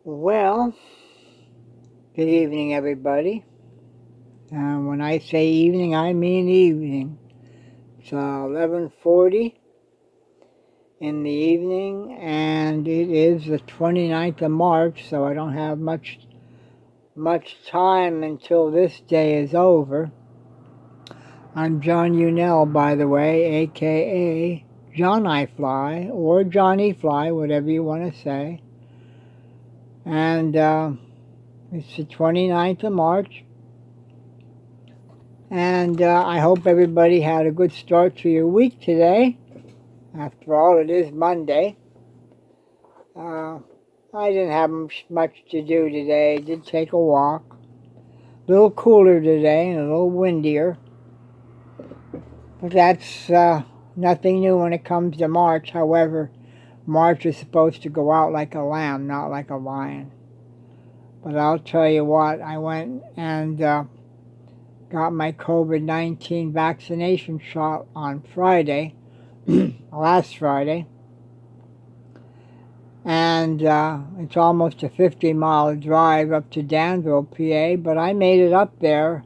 Well, good evening, everybody. When I say evening, I mean evening. It's 11:40 in the evening, and it is the 29th of March, so I don't have much time until this day is over. I'm John Unell, by the way, aka John I Fly, or Johnny Fly, whatever you want to say. And it's the 29th of March. And I hope everybody had a good start to your week today. After all, it is Monday. I didn't have much to do today. I did take a walk. A little cooler today and a little windier. But that's nothing new when it comes to March. However, March is supposed to go out like a lamb, not like a lion. But I'll tell you what, I went and got my COVID-19 vaccination shot on Friday, last Friday, and it's almost a 50-mile drive up to Danville, PA, but I made it up there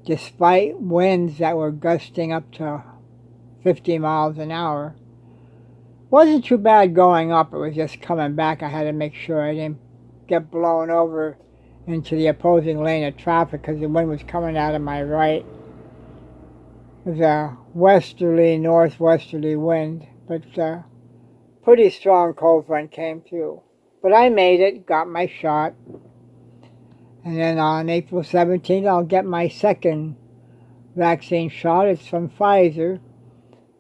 despite winds that were gusting up to 50 miles an hour. Wasn't too bad going up, it was just coming back. I had to make sure I didn't get blown over into the opposing lane of traffic because the wind was coming out of my right. It was a westerly, northwesterly wind, but pretty strong cold front came through. But I made it, got my shot, and then on April 17th I'll get my second vaccine shot. It's from Pfizer.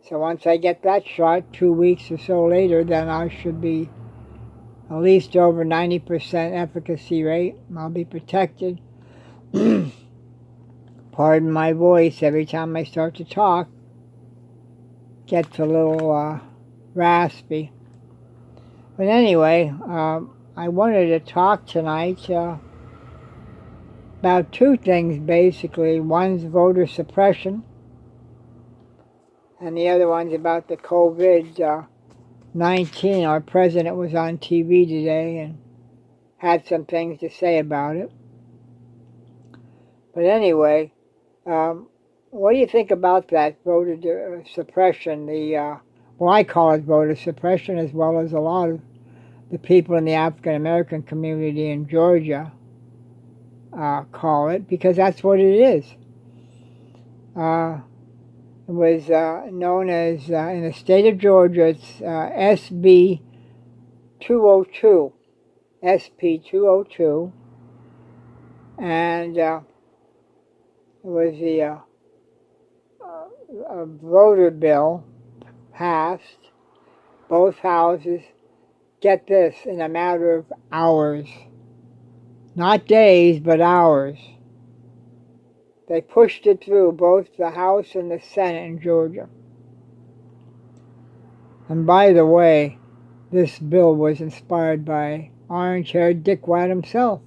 So once I get that shot, 2 weeks or so later, then I should be at least over 90% efficacy rate. I'll be protected. Pardon my voice, every time I start to talk, gets a little raspy. But anyway, I wanted to talk tonight about two things basically. One's voter suppression, and the other one's about the COVID-19. Our president was on TV today and had some things to say about it. But anyway, what do you think about that voter suppression? Well, I call it voter suppression, as well as a lot of the people in the African American community in Georgia call it, because that's what it is. It was known as, in the state of Georgia, it's SB 202, SP 202, and it was a voter bill passed, both houses, get this, in a matter of hours. Not days, but hours. They pushed it through, both the House and the Senate in Georgia. And by the way, this bill was inspired by orange-haired Dickwad himself,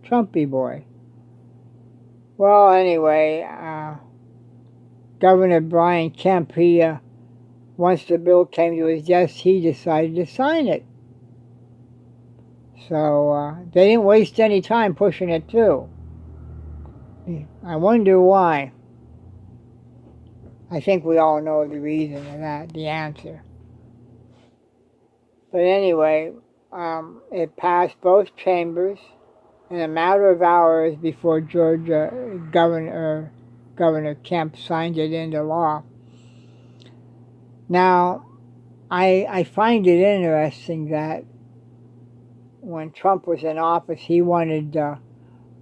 Trumpy boy. Well, anyway, Governor Brian Kemp, once the bill came to his desk, he decided to sign it. So they didn't waste any time pushing it through. I wonder why. I think we all know the reason of that, the answer. But anyway, it passed both chambers in a matter of hours before Georgia Governor Kemp signed it into law. Now, I find it interesting that when Trump was in office, he wanted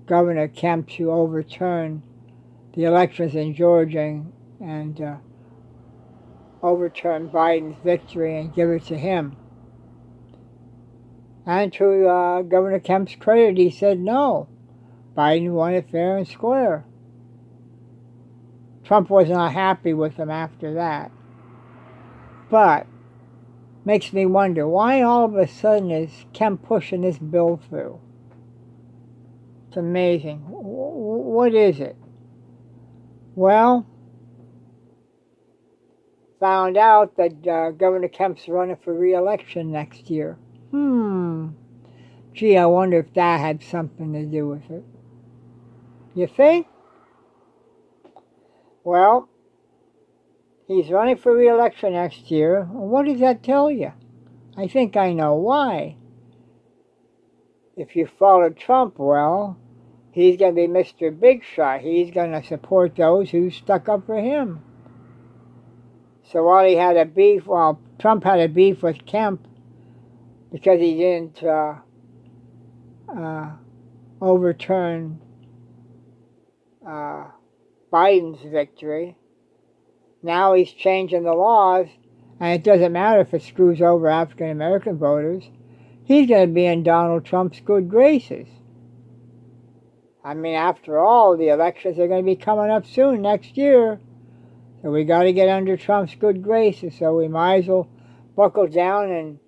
Governor Kemp to overturn the elections in Georgia and overturn Biden's victory and give it to him. And to Governor Kemp's credit, he said no. Biden won it fair and square. Trump was not happy with him after that. But makes me wonder, why all of a sudden is Kemp pushing this bill through? It's amazing. What is it? Well, found out that Governor Kemp's running for re-election next year. Gee, I wonder if that had something to do with it. You think? Well, he's running for re-election next year. What does that tell you? I think I know why. If you follow Trump well, he's going to be Mr. Big Shot. He's going to support those who stuck up for him. So while Trump had a beef with Kemp because he didn't overturn Biden's victory, now he's changing the laws, and it doesn't matter if it screws over African American voters. He's going to be in Donald Trump's good graces. I mean, after all, the elections are going to be coming up soon, next year. So we got to get under Trump's good graces, so we might as well buckle down and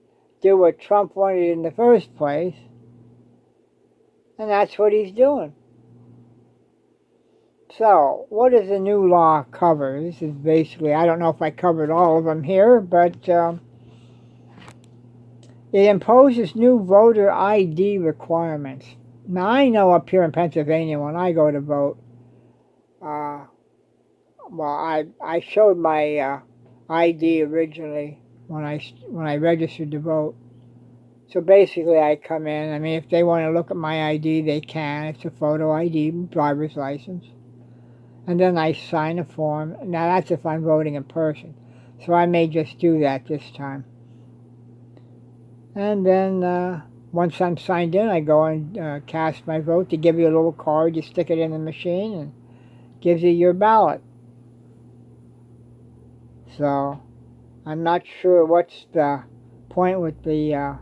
do what Trump wanted in the first place. And that's what he's doing. So, what does the new law cover? This is basically, I don't know if I covered all of them here, but it imposes new voter ID requirements. Now, I know up here in Pennsylvania, when I go to vote, I showed my ID originally when I registered to vote. So basically, I come in. I mean, if they want to look at my ID, they can. It's a photo ID, driver's license. And then I sign a form. Now, that's if I'm voting in person. So I may just do that this time. And then once I'm signed in, I go and cast my vote. They give you a little card. You stick it in the machine and it gives you your ballot. So I'm not sure what's the point with the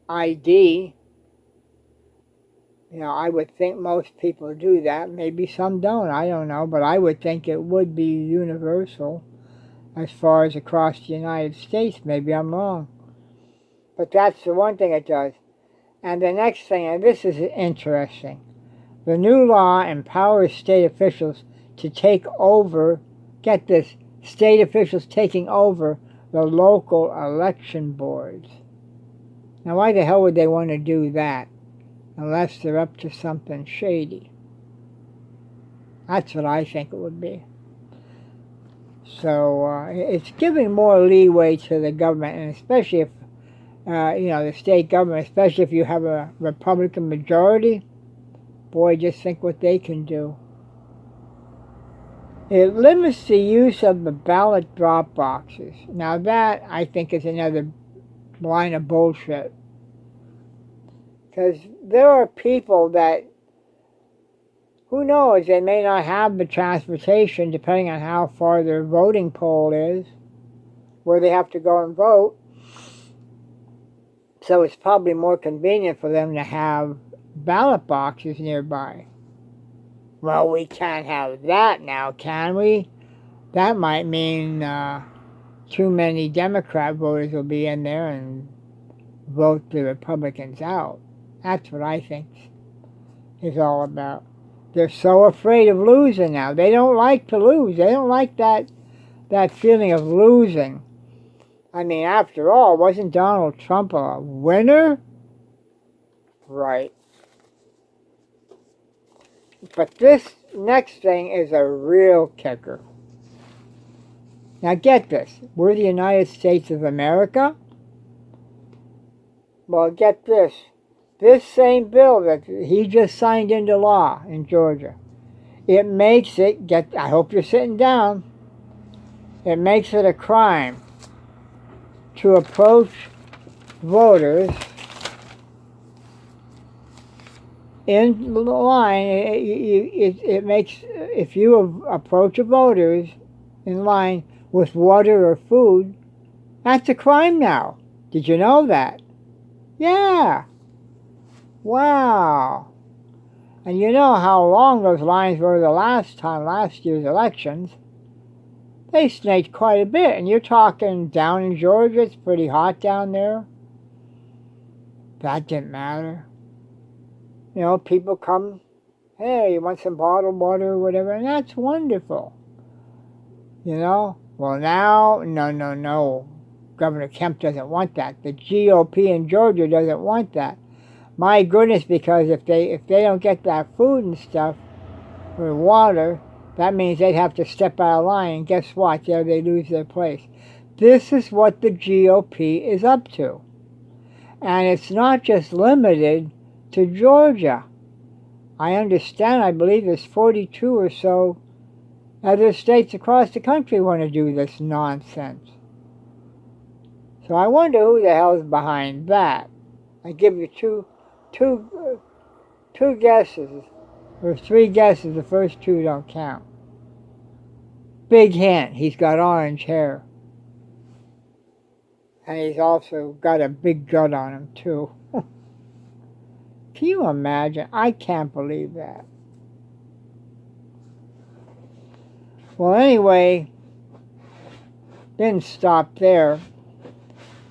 ID. You know, I would think most people do that. Maybe some don't. I don't know. But I would think it would be universal as far as across the United States. Maybe I'm wrong. But that's the one thing it does. And the next thing, and this is interesting, the new law empowers state officials to take over, get this, state officials taking over the local election boards. Now, why the hell would they want to do that unless they're up to something shady? That's what I think it would be. So it's giving more leeway to the government, and especially if, the state government, especially if you have a Republican majority, boy, just think what they can do. It limits the use of the ballot drop boxes. Now that, I think, is another line of bullshit. Because there are people that, who knows, they may not have the transportation, depending on how far their voting poll is, where they have to go and vote. So it's probably more convenient for them to have ballot boxes nearby. Well, we can't have that now, can we? That might mean too many Democrat voters will be in there and vote the Republicans out. That's what I think it's all about. They're so afraid of losing now. They don't like to lose. They don't like that feeling of losing. I mean, after all, wasn't Donald Trump a winner? Right. But this next thing is a real kicker. Now get this. We're the United States of America. Well, get this. This same bill that he just signed into law in Georgia, it makes it, I hope you're sitting down, it makes it a crime to approach voters in the line. It makes, if you approach a voters in line with water or food, that's a crime now. Did you know that? Yeah. Wow. And you know how long those lines were the last year's elections. They snaked quite a bit. And you're talking down in Georgia, it's pretty hot down there. That didn't matter. You know, people come, hey, you want some bottled water or whatever, and that's wonderful. You know? Well, now, no. Governor Kemp doesn't want that. The GOP in Georgia doesn't want that. My goodness, because if they don't get that food and stuff or water, that means they'd have to step out of line. And guess what? There they lose their place. This is what the GOP is up to. And it's not just limited to Georgia. I understand, I believe there's 42 or so other states across the country want to do this nonsense. So I wonder who the hell's behind that. I give you two guesses, or three guesses. The first two don't count. Big hint, he's got orange hair. And he's also got a big gut on him, too. Can you imagine? I can't believe that. Well, anyway, didn't stop there.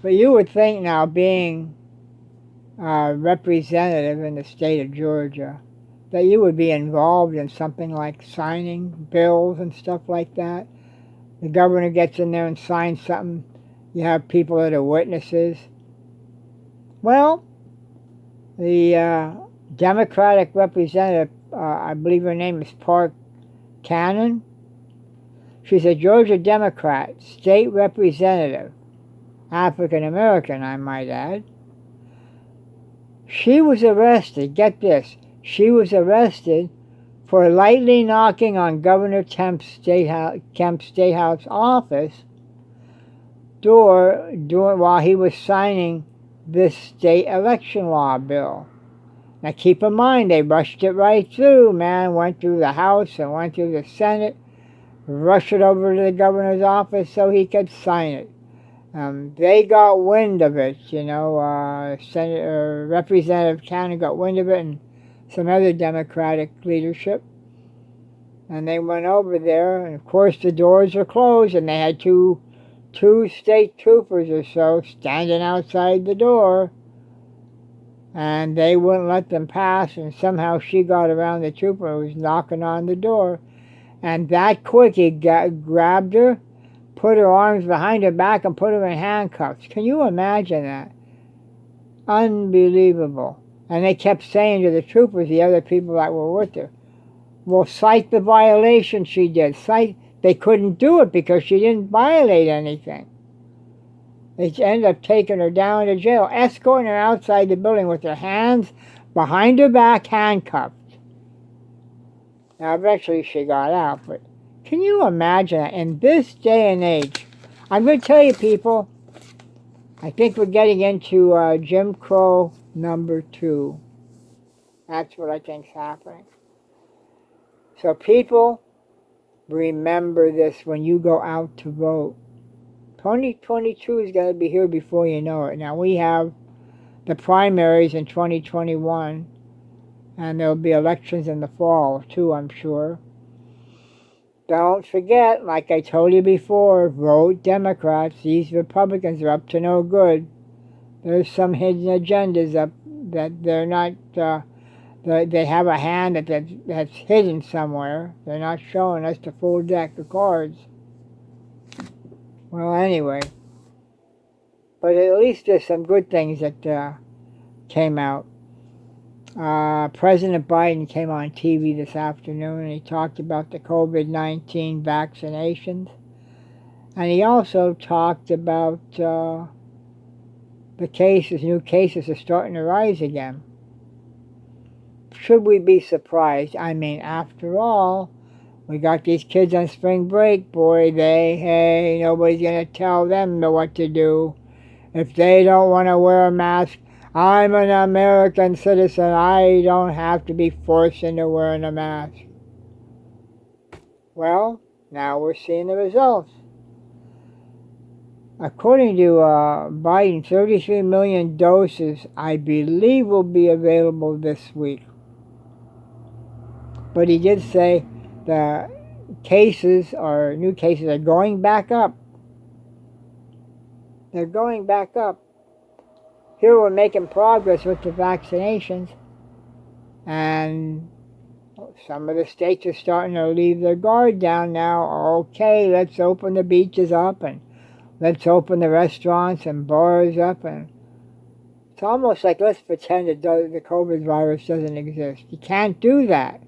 But you would think now, being a representative in the state of Georgia, that you would be involved in something like signing bills and stuff like that. The governor gets in there and signs something. You have people that are witnesses. Well, the Democratic representative, I believe her name is Park Cannon. She's a Georgia Democrat, state representative, African American, I might add. She was arrested, get this, she was arrested for lightly knocking on Governor Kemp's State House office door while he was signing this state election law bill. Now keep in mind, they rushed it right through, man. Went through the House and went through the Senate, rushed it over to the governor's office so he could sign it. They got wind of it, you know. Representative Cannon got wind of it, and some other Democratic leadership. And they went over there, and of course the doors were closed, and they had two state troopers or so standing outside the door, and they wouldn't let them pass, and somehow she got around the trooper who was knocking on the door, and that quick he grabbed her, put her arms behind her back, and put her in handcuffs. Can you imagine that? Unbelievable. And they kept saying to the troopers, the other people that were with her, well, cite the violation she did. They couldn't do it because she didn't violate anything. They ended up taking her down to jail, escorting her outside the building with her hands behind her back, handcuffed. Now, eventually she got out, but can you imagine that in this day and age? I'm going to tell you, people, I think we're getting into Jim Crow number 2. That's what I think's happening. So people, remember this when you go out to vote. 2022 is going to be here before you know it. Now, we have the primaries in 2021, and there'll be elections in the fall, too, I'm sure. Don't forget, like I told you before, vote Democrats. These Republicans are up to no good. There's some hidden agendas up that they're not, they have a hand that's hidden somewhere. They're not showing us the full deck of cards. Well, anyway, but at least there's some good things that came out. President Biden came on TV this afternoon and he talked about the COVID-19 vaccinations. And he also talked about the new cases are starting to rise again. Should we be surprised? I mean, after all, we got these kids on spring break, boy. Nobody's going to tell them what to do. If they don't want to wear a mask, I'm an American citizen. I don't have to be forced into wearing a mask. Well, now we're seeing the results. According to Biden, 33 million doses, I believe, will be available this week. But he did say the new cases are going back up. They're going back up. Here we're making progress with the vaccinations, and some of the states are starting to leave their guard down now. Okay, let's open the beaches up and let's open the restaurants and bars up, and it's almost like let's pretend the COVID virus doesn't exist. You can't do that.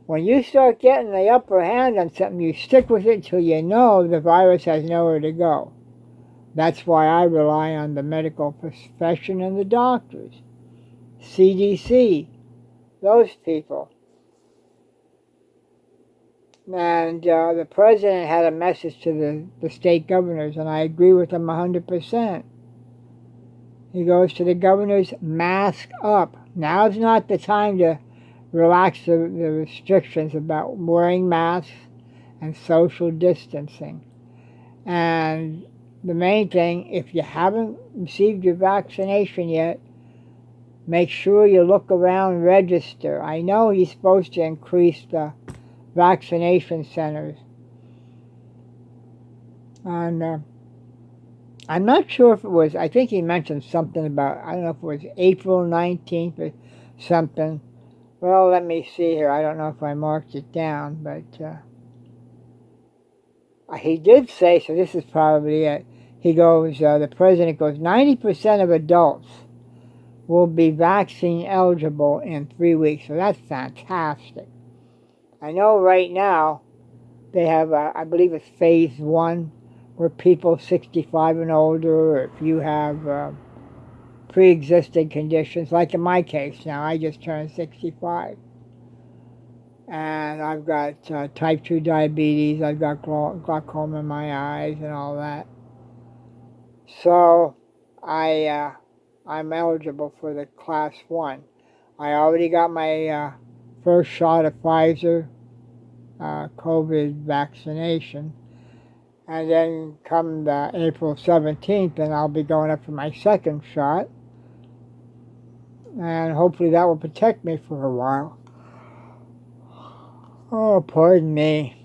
When you start getting the upper hand on something, you stick with it until you know the virus has nowhere to go. That's why I rely on the medical profession and the doctors, CDC, those people. And the president had a message to the state governors, and I agree with him 100%. He goes to the governors, mask up. Now's not the time to relax the restrictions about wearing masks and social distancing. And the main thing, if you haven't received your vaccination yet, make sure you look around, register. I know he's supposed to increase the vaccination centers. And I'm not sure if it was, I think he mentioned something about, I don't know if it was April 19th or something. Well, let me see here. I don't know if I marked it down, but he did say, so this is probably it. He goes, the president goes, 90% of adults will be vaccine eligible in 3 weeks. So that's fantastic. I know right now they have, I believe it's phase 1, where people 65 and older, or if you have pre-existing conditions, like in my case now, I just turned 65. And I've got type 2 diabetes, I've got glaucoma in my eyes and all that. So I'm eligible for the class 1. I already got my first shot of Pfizer COVID vaccination. And then come the April 17th, and I'll be going up for my second shot. And hopefully that will protect me for a while. Oh, pardon me.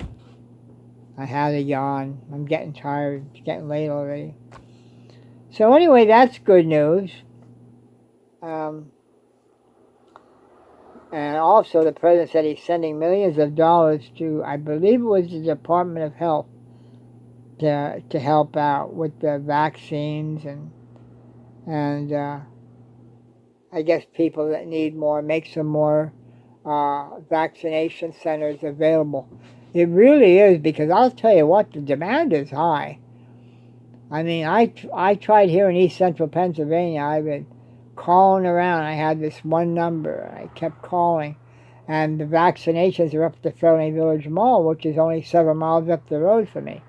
I had a yawn. I'm getting tired. It's getting late already. So anyway, that's good news. And also the president said he's sending millions of dollars to, I believe it was the Department of Health, to help out with the vaccines and I guess people that need more, make some more vaccination centers available. It really is, because I'll tell you what, the demand is high. I mean, I tried here in East Central Pennsylvania. I've been calling around. I had this one number. I kept calling. And the vaccinations are up at the Fairlane Village Mall, which is only 7 miles up the road from me.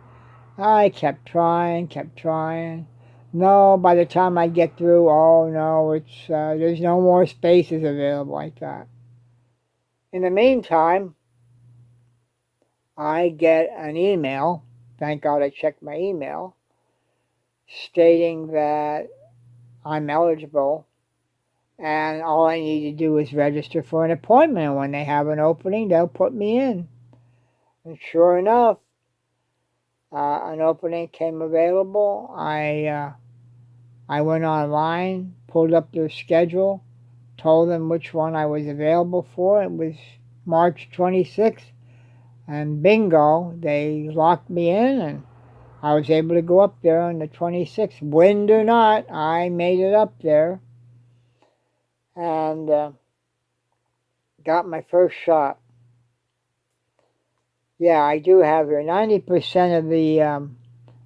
I kept trying. No, by the time I get through, oh no, it's there's no more spaces available like that. In the meantime, I get an email, thank God I checked my email, stating that I'm eligible and all I need to do is register for an appointment, and when they have an opening, they'll put me in. And sure enough, an opening came available. I went online, pulled up their schedule, told them which one I was available for. It was March 26th, and bingo, they locked me in, and I was able to go up there on the 26th. Wind or not, I made it up there, and got my first shot. Yeah, I do have here 90% of the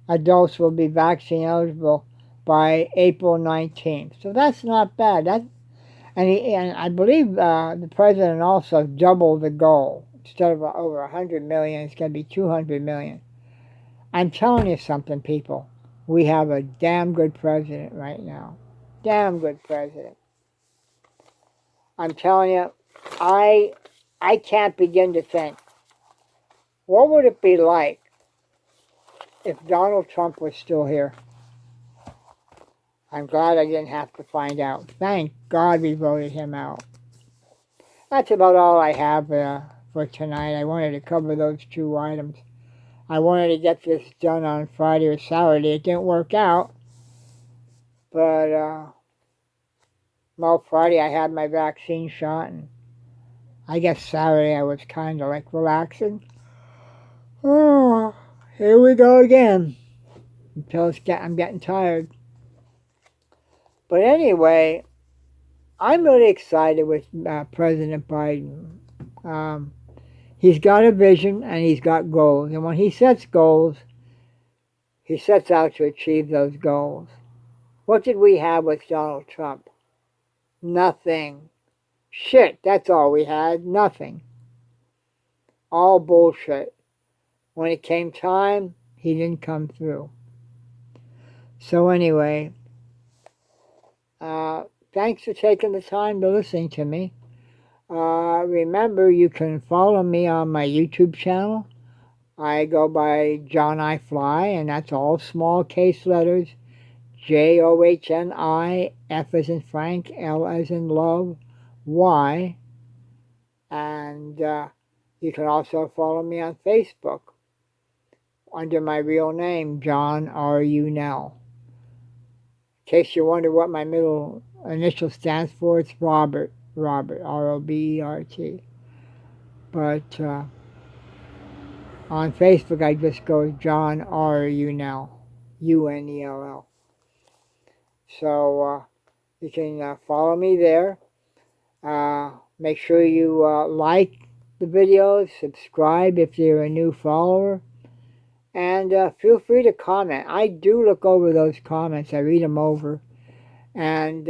adults will be vaccine eligible by April 19th. So that's not bad. And I believe the president also doubled the goal. Instead of over 100 million, it's going to be 200 million. I'm telling you something, people. We have a damn good president right now. Damn good president. I'm telling you, I can't begin to think. What would it be like if Donald Trump was still here? I'm glad I didn't have to find out. Thank God we voted him out. That's about all I have for tonight. I wanted to cover those 2 items. I wanted to get this done on Friday or Saturday. It didn't work out. But, well, Friday I had my vaccine shot, and I guess Saturday I was kind of like relaxing. Oh, here we go again. until I'm getting tired. But anyway, I'm really excited with President Biden. Um, he's got a vision and he's got goals. And when he sets goals, he sets out to achieve those goals. What did we have with Donald Trump? Nothing. Shit, that's all we had. Nothing. All bullshit. When it came time, he didn't come through. So anyway, thanks for taking the time to listen to me. Remember, you can follow me on my YouTube channel. I go by John I Fly, and that's all small case letters. JOHNI, F as in Frank, L as in love, Y. And you can also follow me on Facebook under my real name, John R. Unell. In case you wonder what my middle initial stands for, it's Robert, Robert. But on Facebook, I just go John R. Unell, Unell. So you can follow me there. Make sure you like the videos, subscribe if you're a new follower, and feel free to comment. I do look over those comments. I read them over, and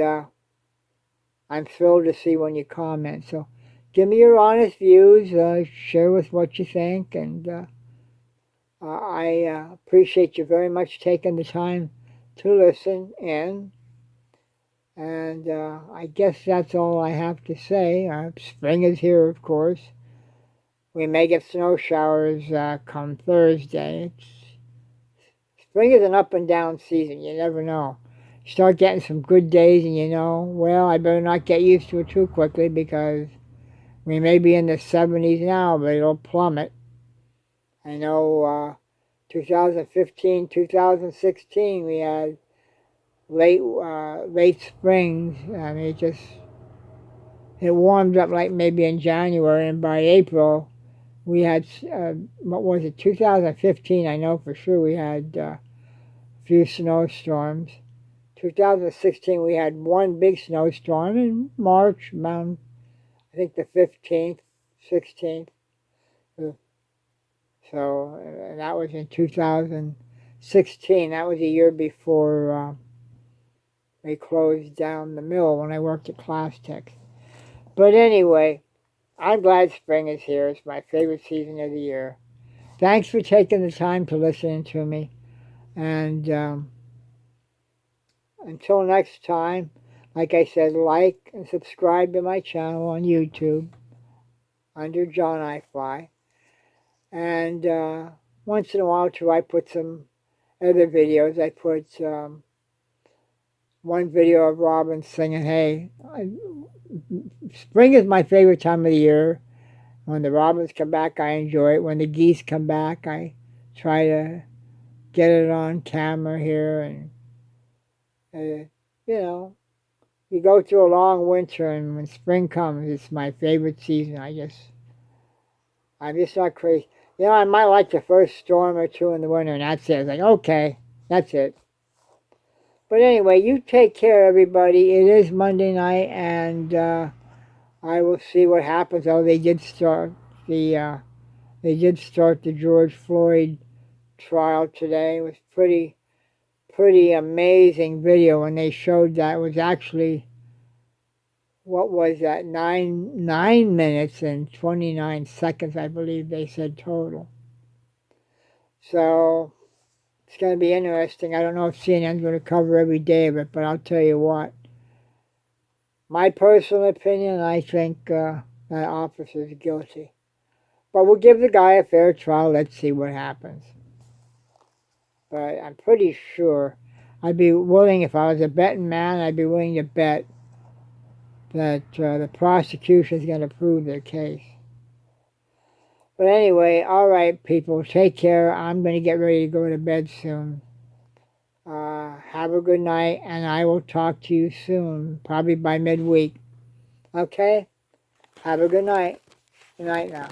I'm thrilled to see when you comment. So give me your honest views, share with what you think, and I appreciate you very much taking the time to listen in. And I guess that's all I have to say. Spring is here, of course. We may get snow showers come Thursday. Spring is an up and down season. You never know. You start getting some good days and you know, well, I better not get used to it too quickly because we may be in the 70s now, but it'll plummet. I know 2015, 2016, we had late springs. I mean, it warmed up like maybe in January, and by April, we had, what was it, 2015, I know for sure we had a few snowstorms. 2016, we had one big snowstorm in March, around, I think, the 15th, 16th. So that was in 2016. That was a year before they closed down the mill when I worked at Class Tech. But anyway, I'm glad spring is here. It's my favorite season of the year. Thanks for taking the time to listen to me. And until next time, like I said, like and subscribe to my channel on YouTube under John I Fly. And once in a while, too, I put some other videos. I put one video of Robin singing, hey, spring is my favorite time of the year. When the robins come back, I enjoy it. When the geese come back, I try to get it on camera here. And, you know, you go through a long winter, and when spring comes, it's my favorite season. I'm just not crazy. You know, I might like the first storm or two in the winter, and that's it. It's like, okay, that's it. But anyway, you take care, everybody. It is Monday night, and I will see what happens. Oh, they did start the George Floyd trial today. It was pretty amazing video when they showed that. It was actually, what was that, 9 minutes and 29 seconds, I believe they said total. So it's going to be interesting. I don't know if CNN's going to cover every day of it, but I'll tell you what. My personal opinion, I think that officer's guilty. But we'll give the guy a fair trial. Let's see what happens. But I'm pretty sure I'd be willing, if I was a betting man, I'd be willing to bet that the prosecution's going to prove their case. But anyway, all right, people, take care. I'm going to get ready to go to bed soon. Have a good night, and I will talk to you soon, probably by midweek. Okay? Have a good night. Good night now.